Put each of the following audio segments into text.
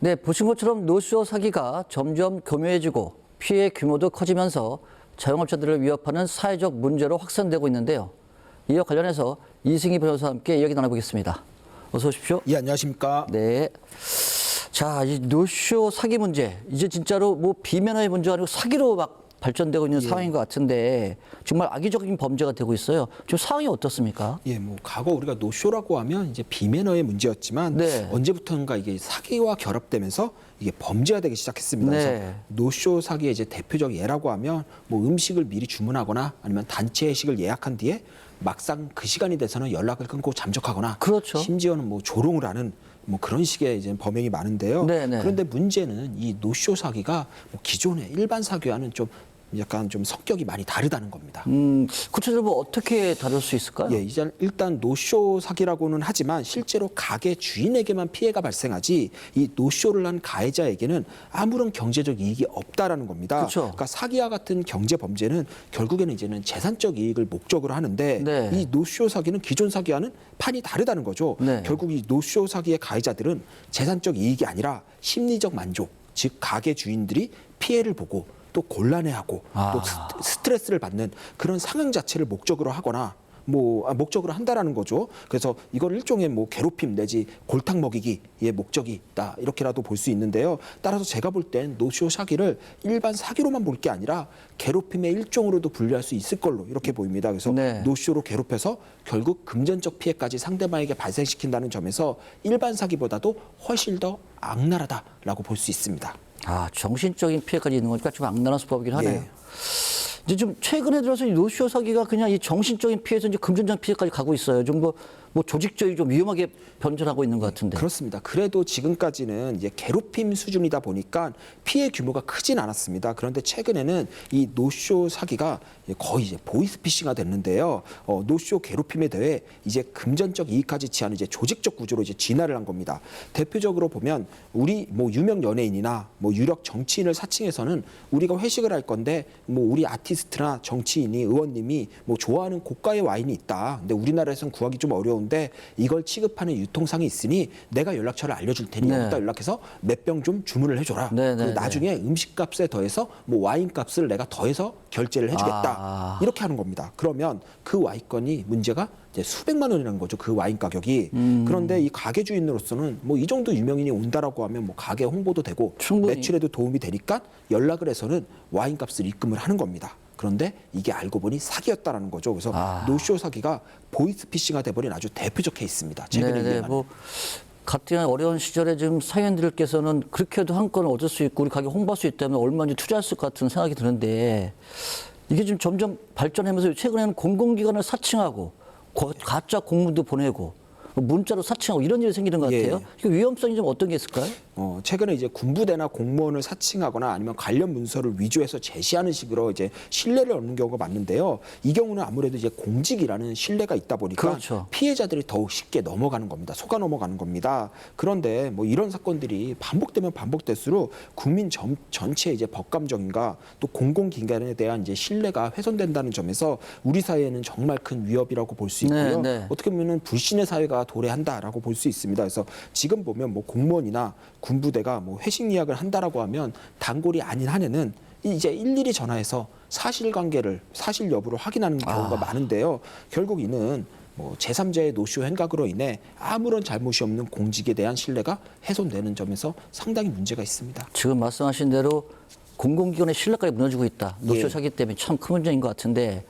네, 보신 것처럼 노쇼 사기가 점점 교묘해지고 피해 규모도 커지면서 자영업자들을 위협하는 사회적 문제로 확산되고 있는데요. 이와 관련해서 이승희 변호사와 함께 이야기 나눠보겠습니다. 어서 오십시오. 예, 안녕하십니까. 네. 자, 이 노쇼 사기 문제, 이제 진짜로 뭐 비매너의 문제가 아니고 사기로 막 발전되고 있는 상황인 것 같은데 정말 악의적인 범죄가 되고 있어요. 지금 상황이 어떻습니까? 예, 뭐 과거 우리가 노쇼라고 하면 이제 비매너의 문제였지만 네. 언제부턴가 이게 사기와 결합되면서 이게 범죄가 되기 시작했습니다. 네. 그래서 노쇼 사기의 이제 대표적 예라고 하면 뭐 음식을 미리 주문하거나 아니면 단체 회식을 예약한 뒤에 막상 그 시간이 돼서는 연락을 끊고 잠적하거나 그렇죠. 심지어는 뭐 조롱을 하는 뭐 그런 식의 이제 범행이 많은데요. 네네. 그런데 문제는 이 노쇼 사기가 뭐 기존의 일반 사기와는 좀 약간 좀 성격이 많이 다르다는 겁니다. 구체적으로 뭐 어떻게 다룰 수 있을까요? 예, 이제 일단 노쇼 사기라고는 하지만 실제로 가게 주인에게만 피해가 발생하지 이 노쇼를 한 가해자에게는 아무런 경제적 이익이 없다라는 겁니다. 그렇죠. 그러니까 사기와 같은 경제 범죄는 결국에는 이제는 재산적 이익을 목적으로 하는데 네. 이 노쇼 사기는 기존 사기와는 판이 다르다는 거죠. 네. 결국 이 노쇼 사기의 가해자들은 재산적 이익이 아니라 심리적 만족, 즉 가게 주인들이 피해를 보고 또 곤란해하고 또 스트레스를 받는 그런 상황 자체를 목적으로 하거나 목적으로 한다라는 거죠. 그래서 이걸 일종의 뭐 괴롭힘 내지 골탕 먹이기의 목적이 있다 이렇게라도 볼 수 있는데요. 따라서 제가 볼 땐 노쇼 사기를 일반 사기로만 볼 게 아니라 괴롭힘의 일종으로도 분류할 수 있을 걸로 이렇게 보입니다. 그래서 네. 노쇼로 괴롭혀서 결국 금전적 피해까지 상대방에게 발생시킨다는 점에서 일반 사기보다도 훨씬 더 악랄하다라고 볼 수 있습니다. 아, 정신적인 피해까지 있는 거니까 좀 악랄한 수법이긴 하네요. 예. 이제 좀 최근에 들어서 이 노쇼 사기가 그냥 이 정신적인 피해에서 이제 금전적 피해까지 가고 있어요. 좀 뭐 조직적이 좀 위험하게 변절하고 있는 것 같은데. 그렇습니다. 그래도 지금까지는 이제 괴롭힘 수준이다 보니까 피해 규모가 크진 않았습니다. 그런데 최근에는 이 노쇼 사기가 거의 이제 보이스피싱화 됐는데요. 노쇼 괴롭힘에 대해 이제 금전적 이익까지 취하는 이제 조직적 구조로 이제 진화를 한 겁니다. 대표적으로 보면 우리 뭐 유명 연예인이나 뭐 유력 정치인을 사칭해서는 우리가 회식을 할 건데 뭐 우리 아티스트나 정치인이 의원님이 뭐 좋아하는 고가의 와인이 있다. 근데 우리나라에서는 구하기 좀 어려운. 데 이걸 취급하는 유통상이 있으니 내가 연락처를 알려줄 테니 네. 여기다 연락해서 몇 병 좀 주문을 해줘라. 네, 네, 그리고 나중에 음식값에 더해서 뭐 와인값을 내가 더해서 결제를 해주겠다. 이렇게 하는 겁니다. 그러면 그 와인건이 문제가 이제 수백만 원이라는 거죠. 그 와인 가격이. 그런데 이 가게 주인으로서는 뭐 이 정도 유명인이 온다라고 하면 뭐 가게 홍보도 되고 충분히. 매출에도 도움이 되니까 연락을 해서는 와인값을 입금을 하는 겁니다. 그런데 이게 알고 보니 사기였다라는 거죠. 그래서 노쇼 사기가 보이스피싱화 돼버린 아주 대표적 케이스입니다. 최근에 네네. 뭐 같은 어려운 시절에 지금 사연들께서는 그렇게도 한 건을 얻을 수 있고 우리 가게 홍보할 수 있다면 얼마든지 투자했을 것 같은 생각이 드는데 이게 지금 점점 발전하면서 최근에는 공공기관을 사칭하고 가짜 공문도 보내고 문자로 사칭하고 이런 일이 생기는 것 같아요. 그 위험성이 좀 어떤 게 있을까요? 최근에 이제 군부대나 공무원을 사칭하거나 아니면 관련 문서를 위조해서 제시하는 식으로 이제 신뢰를 얻는 경우가 많은데요. 이 경우는 아무래도 이제 공직이라는 신뢰가 있다 보니까 그렇죠. 피해자들이 더욱 쉽게 넘어가는 겁니다. 속아 넘어가는 겁니다. 그런데 뭐 이런 사건들이 반복되면 반복될수록 국민 전체의 이제 법감정인가 또 공공기관에 대한 이제 신뢰가 훼손된다는 점에서 우리 사회에는 정말 큰 위협이라고 볼 수 있고요. 네. 어떻게 보면 불신의 사회가 도래한다라고 볼 수 있습니다. 그래서 지금 보면 뭐 공무원이나 군부대가 뭐 회식 예약을 한다라고 하면 단골이 아닌 한에는 이제 일일이 전화해서 사실 여부를 확인하는 경우가 많은데요. 결국 이는 뭐 제3자의 노쇼 행각으로 인해 아무런 잘못이 없는 공직에 대한 신뢰가 훼손되는 점에서 상당히 문제가 있습니다. 지금 말씀하신 대로 공공기관의 신뢰까지 무너지고 있다. 노쇼 예. 사기 때문에 참 큰 문제인 것 같은데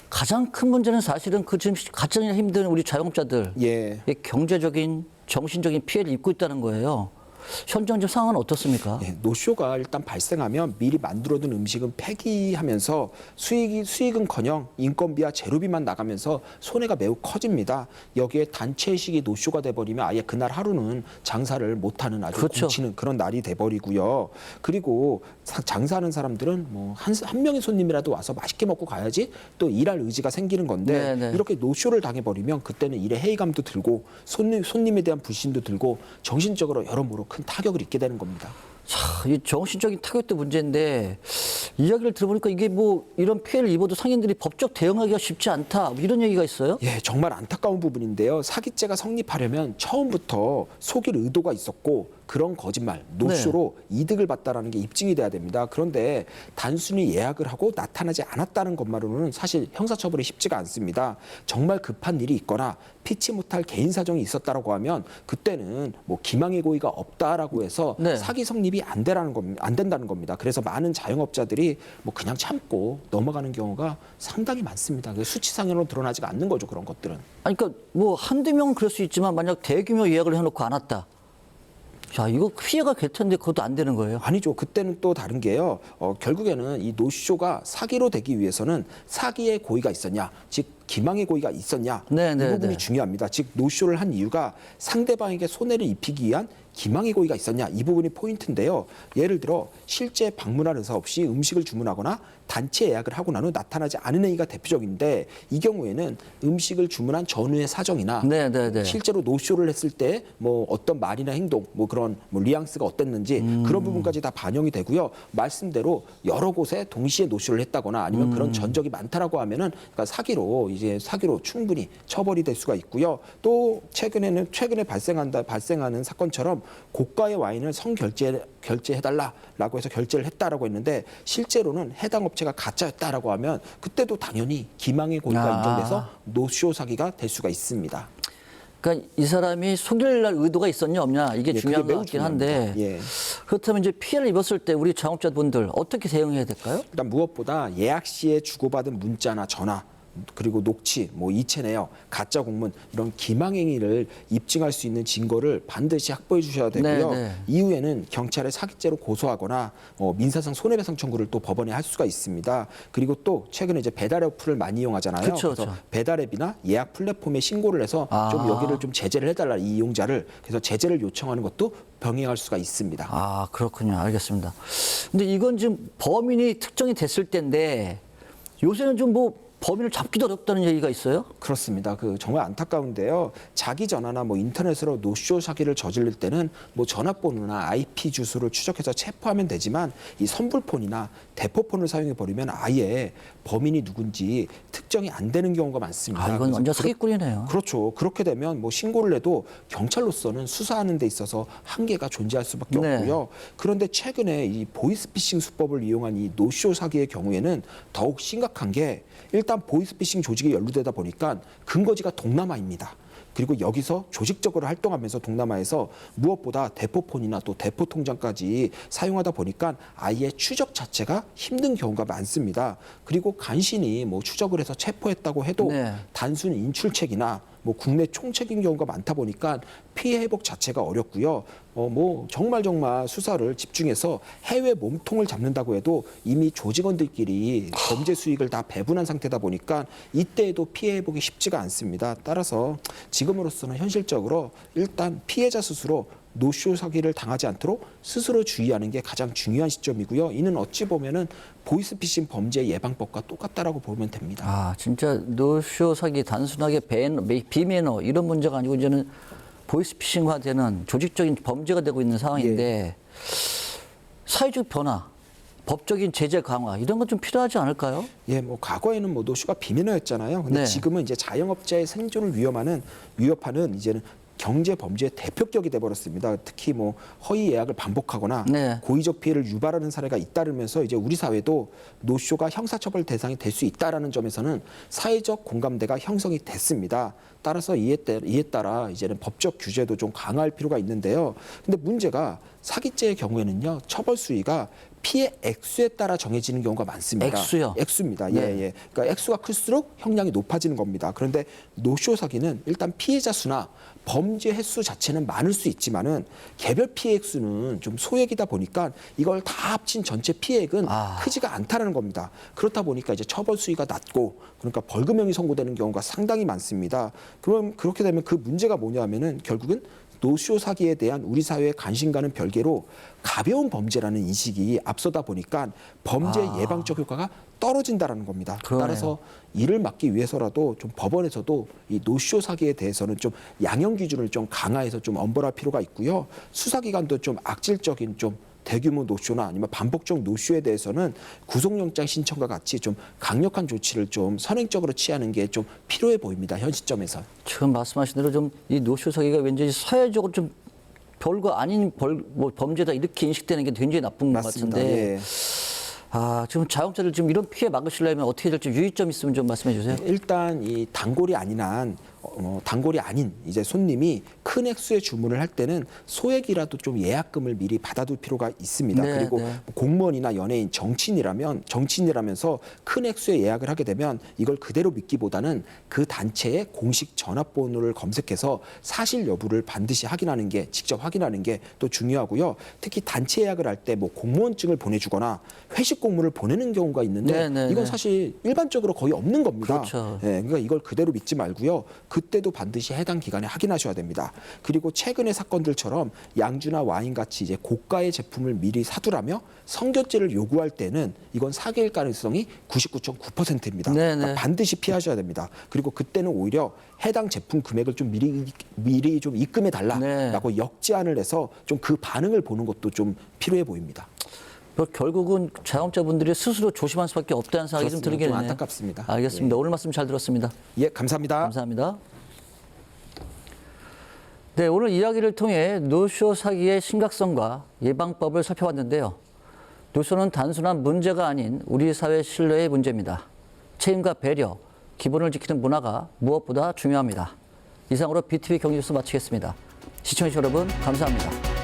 가장 큰 문제는 사실은 그 지금 가장 힘든 우리 자영업자들 예. 경제적인 정신적인 피해를 입고 있다는 거예요. 현장 지금 상황은 어떻습니까? 예, 노쇼가 일단 발생하면 미리 만들어둔 음식은 폐기하면서 수익은커녕 인건비와 재료비만 나가면서 손해가 매우 커집니다. 여기에 단체식이 노쇼가 돼버리면 아예 그날 하루는 장사를 못하는 아주 그렇죠. 굶치는 그런 날이 돼버리고요. 그리고 장사하는 사람들은 뭐 한 명의 손님이라도 와서 맛있게 먹고 가야지 또 일할 의지가 생기는 건데 네네. 이렇게 노쇼를 당해버리면 그때는 일에 회의감도 들고 손님에 대한 불신도 들고 정신적으로 여러모로 큰 타격을 입게 되는 겁니다. 자, 이 정신적인 타격도 문제인데 이야기를 들어보니까 이게 뭐 이런 피해를 입어도 상인들이 법적 대응하기가 쉽지 않다 뭐 이런 얘기가 있어요? 예, 정말 안타까운 부분인데요. 사기죄가 성립하려면 처음부터 속일 의도가 있었고 그런 거짓말, 노쇼로 이득을 봤다라는 게 입증이 돼야 됩니다. 그런데 단순히 예약을 하고 나타나지 않았다는 것만으로는 사실 형사처벌이 쉽지가 않습니다. 정말 급한 일이 있거나 피치 못할 개인 사정이 있었다라고 하면 그때는 뭐 기망의 고의가 없다라고 해서 네. 사기 성립이 안 된다는 겁니다. 그래서 많은 자영업자들이 뭐 그냥 참고 넘어가는 경우가 상당히 많습니다. 수치상으로 드러나지가 않는 거죠, 그런 것들은. 아니, 그러니까 뭐 한두 명은 그럴 수 있지만 만약 대규모 예약을 해놓고 안 왔다. 자, 이거 피해가 될 텐데 그것도 안 되는 거예요? 아니죠. 그때는 또 다른 게요. 결국에는 이 노쇼가 사기로 되기 위해서는 사기의 고의가 있었냐, 즉 기망의 고의가 있었냐, 네, 이 네, 부분이 네. 중요합니다. 즉 노쇼를 한 이유가 상대방에게 손해를 입히기 위한 기망의 고의가 있었냐, 이 부분이 포인트인데요. 예를 들어 실제 방문할 의사 없이 음식을 주문하거나 단체 예약을 하고 난 후 나타나지 않은 행위가 대표적인데 이 경우에는 음식을 주문한 전후의 사정이나 네, 네, 네. 실제로 노쇼를 했을 때 뭐 어떤 말이나 행동, 뭐 그런 뭐 뉘앙스가 어땠는지 그런 부분까지 다 반영이 되고요. 말씀대로 여러 곳에 동시에 노쇼를 했다거나 아니면 그런 전적이 많다라고 하면은 그러니까 사기로 충분히 처벌이 될 수가 있고요. 또 최근에 발생하는 사건처럼 고가의 와인을 결제해달라라고 해서 결제를 했다라고 했는데 실제로는 해당 업체가 가짜였다라고 하면 그때도 당연히 기망의 고의가 인정돼서 노쇼 사기가 될 수가 있습니다. 그러니까 이 사람이 속일 날 의도가 있었냐 없냐 이게 예, 중요한 그게 매우 것 같긴 한데 중요합니다. 예. 그렇다면 이제 피해를 입었을 때 우리 자영업자분들 어떻게 대응해야 될까요? 일단 무엇보다 예약 시에 주고받은 문자나 전화 그리고 녹취, 뭐 이체 내역, 가짜 공문 이런 기망행위를 입증할 수 있는 증거를 반드시 확보해 주셔야 되고요. 네, 네. 이후에는 경찰에 사기죄로 고소하거나 민사상 손해배상 청구를 또 법원에 할 수가 있습니다. 그리고 또 최근에 이제 배달 어플을 많이 이용하잖아요. 그쵸, 그래서 그쵸. 배달 앱이나 예약 플랫폼에 신고를 해서 좀 여기를 좀 제재를 해달라, 이 이용자를. 그래서 제재를 요청하는 것도 병행할 수가 있습니다. 아, 그렇군요. 알겠습니다. 근데 이건 지금 범인이 특정이 됐을 때인데 요새는 좀 뭐 범인을 잡기도 어렵다는 얘기가 있어요? 그렇습니다. 정말 안타까운데요. 자기 전화나 뭐 인터넷으로 노쇼 사기를 저지를 때는 뭐 전화번호나 IP 주소를 추적해서 체포하면 되지만 이 선불폰이나 대포폰을 사용해 버리면 아예 범인이 누군지 특정이 안 되는 경우가 많습니다. 아, 이건 그래서 완전 사기꾼이네요. 그렇죠. 그렇게 되면 뭐 신고를 해도 경찰로서는 수사하는 데 있어서 한계가 존재할 수밖에 네. 없고요. 그런데 최근에 이 보이스피싱 수법을 이용한 이 노쇼 사기의 경우에는 더욱 심각한 게 일단 보이스피싱 조직에 연루되다 보니까 근거지가 동남아입니다. 그리고 여기서 조직적으로 활동하면서 동남아에서 무엇보다 대포폰이나 또 대포 통장까지 사용하다 보니까 아예 추적 자체가 힘든 경우가 많습니다. 그리고 간신히 뭐 추적을 해서 체포했다고 해도 네. 단순 인출책이나 뭐 국내 총책인 경우가 많다 보니까 피해 회복 자체가 어렵고요. 뭐 정말 수사를 집중해서 해외 몸통을 잡는다고 해도 이미 조직원들끼리 범죄 수익을 다 배분한 상태다 보니까 이때에도 피해 회복이 쉽지가 않습니다. 따라서 지금으로서는 현실적으로 일단 피해자 스스로 노쇼 사기를 당하지 않도록 스스로 주의하는 게 가장 중요한 시점이고요. 이는 어찌 보면은 보이스피싱 범죄 예방법과 똑같다라고 보면 됩니다. 아, 진짜 노쇼 사기 단순하게 비매너 이런 문제가 아니고 이제는 보이스피싱화되는 조직적인 범죄가 되고 있는 상황인데 사회적 변화, 법적인 제재 강화 이런 건 좀 필요하지 않을까요? 예, 뭐 과거에는 뭐 노쇼가 비매너였잖아요. 근데 네. 지금은 이제 자영업자의 생존을 위협하는 이제는 경제 범죄의 대표격이 돼버렸습니다. 특히 뭐 허위 예약을 반복하거나 네. 고의적 피해를 유발하는 사례가 잇따르면서 이제 우리 사회도 노쇼가 형사처벌 대상이 될 수 있다라는 점에서는 사회적 공감대가 형성이 됐습니다. 따라서 이에 따라 이제는 법적 규제도 좀 강화할 필요가 있는데요. 근데 문제가 사기죄의 경우에는요, 처벌 수위가 피해 액수에 따라 정해지는 경우가 많습니다. 액수요? 액수입니다. 네. 예. 그러니까 액수가 클수록 형량이 높아지는 겁니다. 그런데 노쇼 사기는 일단 피해자 수나 범죄 횟수 자체는 많을 수 있지만은 개별 피해 액수는 좀 소액이다 보니까 이걸 다 합친 전체 피해액은 크지가 않다는 겁니다. 그렇다 보니까 이제 처벌 수위가 낮고 그러니까 벌금형이 선고되는 경우가 상당히 많습니다. 그럼 그렇게 되면 그 문제가 뭐냐면은 결국은 노쇼 사기에 대한 우리 사회의 관심과는 별개로 가벼운 범죄라는 인식이 앞서다 보니까 범죄 예방적 효과가 떨어진다라는 겁니다. 그러네요. 따라서 이를 막기 위해서라도 좀 법원에서도 이 노쇼 사기에 대해서는 좀 양형 기준을 좀 강화해서 좀 엄벌할 필요가 있고요. 수사기관도 좀 악질적인 좀 대규모 노쇼나 아니면 반복적 노쇼에 대해서는 구속영장 신청과 같이 좀 강력한 조치를 좀 선행적으로 취하는 게 좀 필요해 보입니다. 현 시점에서. 지금 말씀하신 대로 좀 이 노쇼 사기가 왠지 사회적으로 좀 별거 아닌 범죄다 이렇게 인식되는 게 굉장히 나쁜 것 맞습니다. 같은데. 예. 지금 자영업자들 지금 이런 피해 막으시려면 어떻게 될지 유의점 있으면 좀 말씀해 주세요. 일단 이 단골이 아닌 이제 손님이 큰 액수의 주문을 할 때는 소액이라도 좀 예약금을 미리 받아둘 필요가 있습니다. 네, 그리고 네. 공무원이나 연예인, 정치인이라면서 큰 액수의 예약을 하게 되면 이걸 그대로 믿기보다는 그 단체의 공식 전화번호를 검색해서 사실 여부를 반드시 직접 확인하는 게 또 중요하고요. 특히 단체 예약을 할 때 뭐 공무원증을 보내주거나 회식 공문을 보내는 경우가 있는데 네, 네, 이건 네. 사실 일반적으로 거의 없는 겁니다. 그렇죠. 예, 그러니까 이걸 그대로 믿지 말고요. 그때도 반드시 해당 기간에 확인하셔야 됩니다. 그리고 최근의 사건들처럼 양주나 와인 같이 이제 고가의 제품을 미리 사두라며 성교제를 요구할 때는 이건 사기일 가능성이 99.9%입니다. 네네. 그러니까 반드시 피하셔야 됩니다. 그리고 그때는 오히려 해당 제품 금액을 좀 미리 좀 입금해 달라라고 네. 역제안을 해서 좀 그 반응을 보는 것도 좀 필요해 보입니다. 결국은 자영업자분들이 스스로 조심할 수밖에 없다는 생각이 좀 그렇습니다. 들게 좀 되네요. 안타깝습니다. 알겠습니다. 오늘 말씀 잘 들었습니다. 예, 감사합니다. 감사합니다. 네, 오늘 이야기를 통해 노쇼 사기의 심각성과 예방법을 살펴봤는데요. 노쇼는 단순한 문제가 아닌 우리 사회 신뢰의 문제입니다. 책임과 배려, 기본을 지키는 문화가 무엇보다 중요합니다. 이상으로 BTV 경제뉴스 마치겠습니다. 시청해주신 여러분 감사합니다.